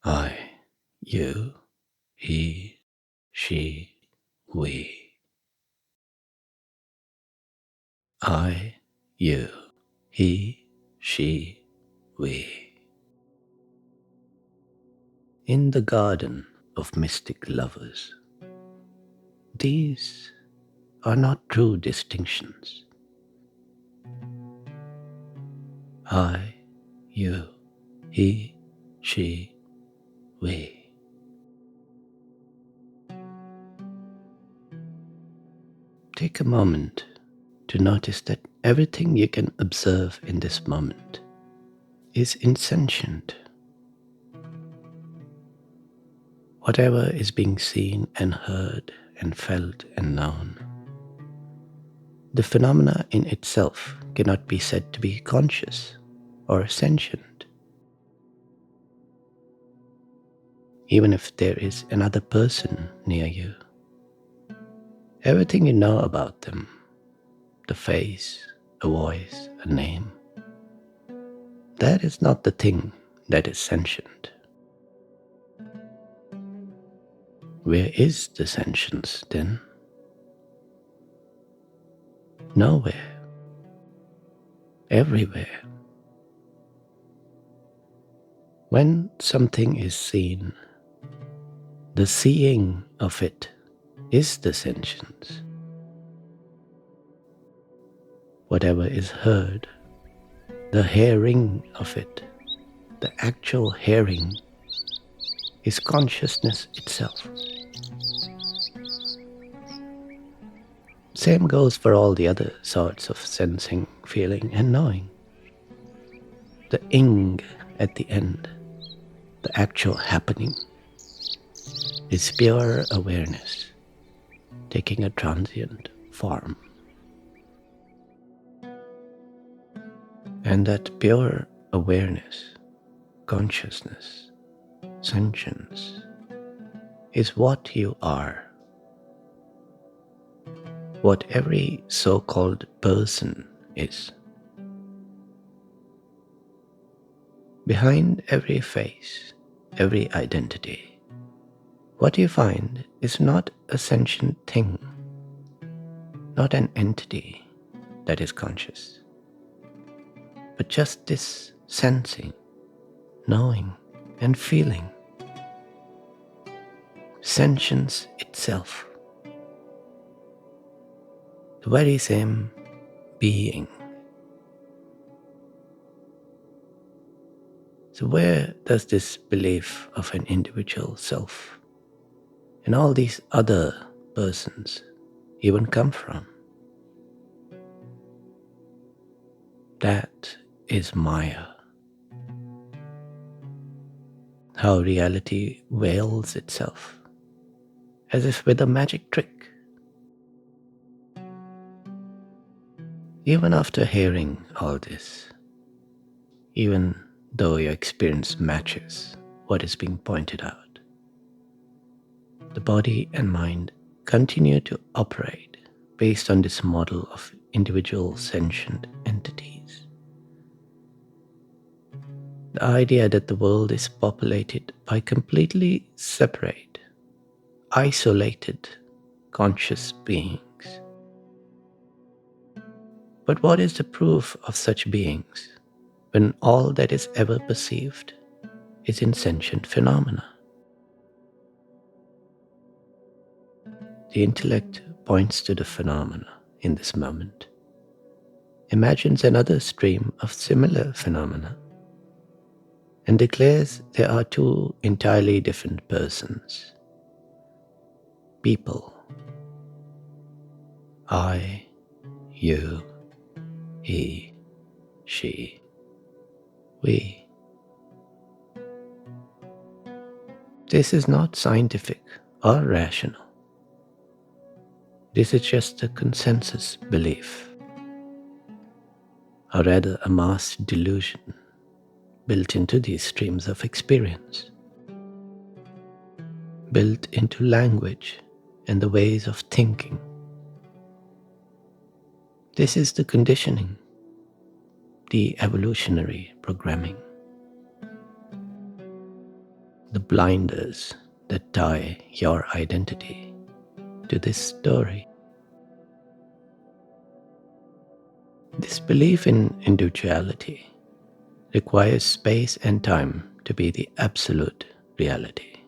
I, you, he, she, we. I, you, he, she, we. In the garden of mystic lovers, these are not true distinctions. I, you, he, she, we. Take a moment to notice that everything you can observe in this moment is insentient. Whatever is being seen and heard and felt and known, the phenomena in itself cannot be said to be conscious or sentient. Even if there is another person near you, everything you know about them, the face, a voice, a name, that is not the thing that is sentient. Where is the sentience then? Nowhere. Everywhere. When something is seen, the seeing of it is the sentience. Whatever is heard, the hearing of it, the actual hearing, is consciousness itself. Same goes for all the other sorts of sensing, feeling, and knowing. The ing at the end, the actual happening, is pure awareness, taking a transient form. And that pure awareness, consciousness, sentience, is what you are. What every so-called person is. Behind every face, every identity, what you find is not a sentient thing, not an entity that is conscious, but just this sensing, knowing, and feeling. Sentience itself. The very same being. So where does this belief of an individual self and all these other persons even come from? That is Maya. How reality veils itself, as if with a magic trick. Even after hearing all this, even though your experience matches what is being pointed out, the body and mind continue to operate based on this model of individual sentient entities. The idea that the world is populated by completely separate, isolated, conscious beings. But what is the proof of such beings when all that is ever perceived is insentient phenomena? The intellect points to the phenomena in this moment, imagines another stream of similar phenomena, and declares there are two entirely different persons, people. I, you, he, she, we. This is not scientific or rational. This is just a consensus belief, or rather a mass delusion built into these streams of experience, built into language and the ways of thinking. This is the conditioning, the evolutionary programming. the blinders that tie your identity to this story. This belief in individuality requires space and time to be the absolute reality.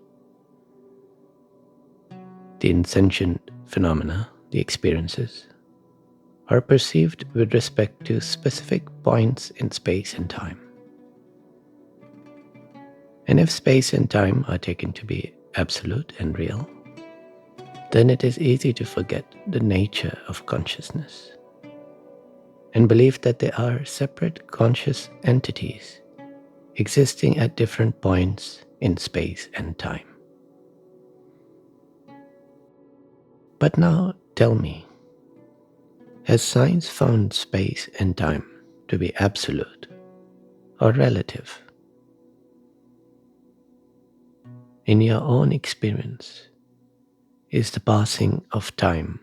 The insentient phenomena, the experiences, are perceived with respect to specific points in space and time. And if space and time are taken to be absolute and real, then it is easy to forget the nature of consciousness and believe that they are separate conscious entities existing at different points in space and time. But now tell me, has science found space and time to be absolute or relative? In your own experience, is the passing of time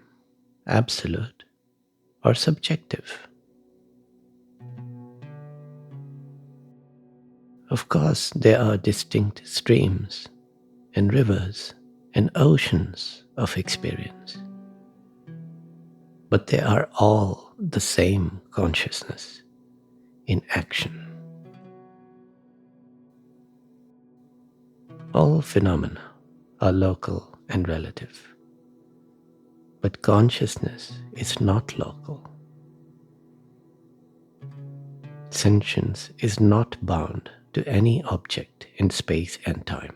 absolute or subjective? Of course, there are distinct streams and rivers and oceans of experience, but they are all the same consciousness in action. All phenomena are local and relative, but consciousness is not local. Sentience is not bound to any object in space and time.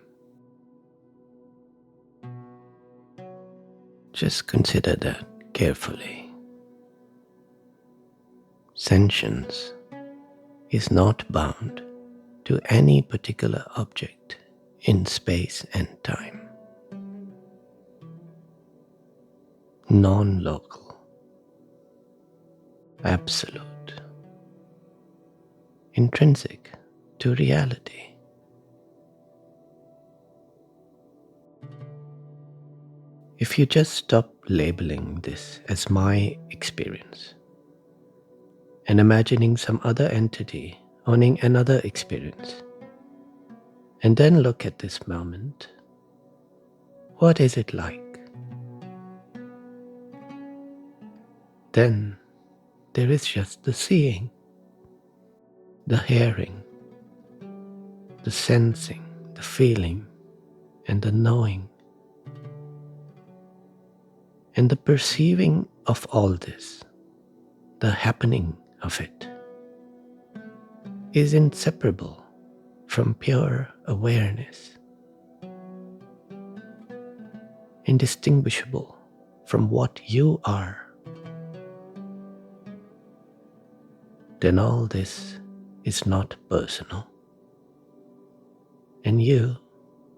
Just consider that carefully. Sentience is not bound to any particular object in space and time. Non-local, absolute, intrinsic to reality. If you just stop labeling this as my experience and imagining some other entity owning another experience, and then look at this moment, what is it like? Then there is just the seeing, the hearing, the sensing, the feeling, and the knowing. And the perceiving of all this, the happening of it, is inseparable from pure awareness, indistinguishable from what you are. Then all this is not personal, and you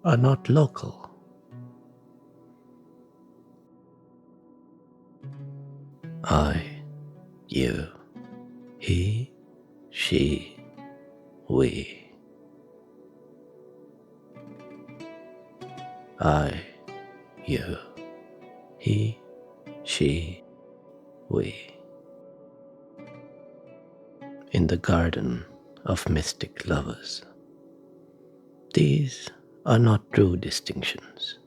are not local. I, you, he, she, we. I, you, he, she, we. In the garden of mystic lovers. These are not true distinctions.